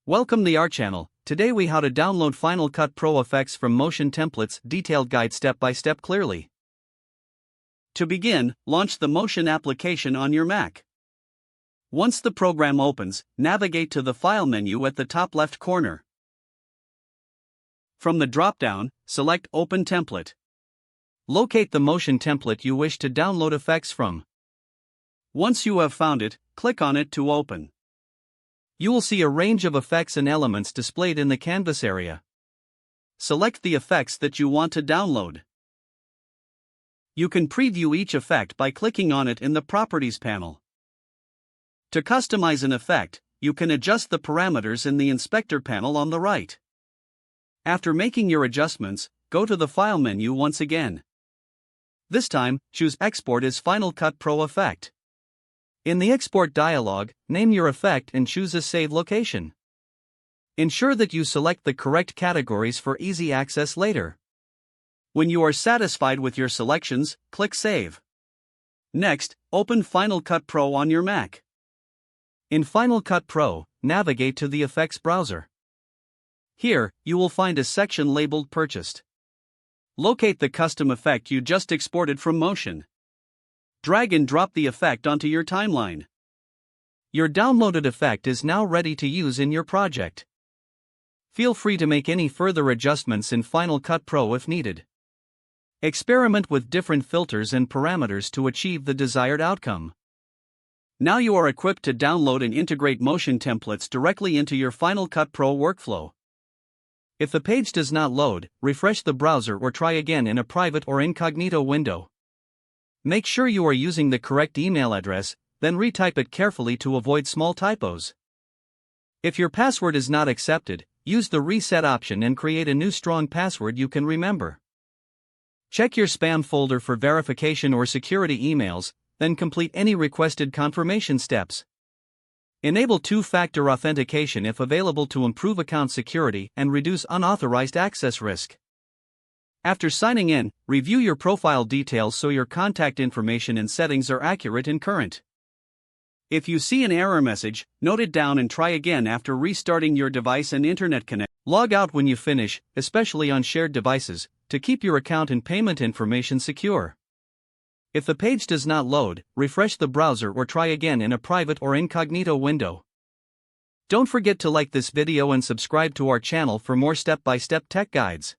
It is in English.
Welcome to our channel. Today we how to download Final Cut Pro effects from Motion Templates, detailed guide step by step clearly. To begin, launch the Motion application on your Mac. Once the program opens, navigate to the File menu at the top left corner. From the drop-down, select Open Template. Locate the Motion template you wish to download effects from. Once you have found it, click on it to open. You will see a range of effects and elements displayed in the canvas area. Select the effects that you want to download. You can preview each effect by clicking on it in the Properties panel. To customize an effect, you can adjust the parameters in the Inspector panel on the right. After making your adjustments, go to the File menu once again. This time, choose Export as Final Cut Pro Effect. In the Export dialog, name your effect and choose a save location. Ensure that you select the correct categories for easy access later. When you are satisfied with your selections, click Save. Next, open Final Cut Pro on your Mac. In Final Cut Pro, navigate to the Effects browser. Here, you will find a section labeled Purchased. Locate the custom effect you just exported from Motion. Drag and drop the effect onto your timeline. Your downloaded effect is now ready to use in your project. Feel free to make any further adjustments in Final Cut Pro if needed. Experiment with different filters and parameters to achieve the desired outcome. Now you are equipped to download and integrate Motion templates directly into your Final Cut Pro workflow. If the page does not load, refresh the browser or try again in a private or incognito window. Make sure you are using the correct email address, then retype it carefully to avoid small typos. If your password is not accepted, use the reset option and create a new strong password you can remember. Check your spam folder for verification or security emails, then complete any requested confirmation steps. Enable two-factor authentication if available to improve account security and reduce unauthorized access risk. After signing in, review your profile details so your contact information and settings are accurate and current. If you see an error message, note it down and try again after restarting your device and internet connection. Log out when you finish, especially on shared devices, to keep your account and payment information secure. If the page does not load, refresh the browser or try again in a private or incognito window. Don't forget to like this video and subscribe to our channel for more step-by-step tech guides.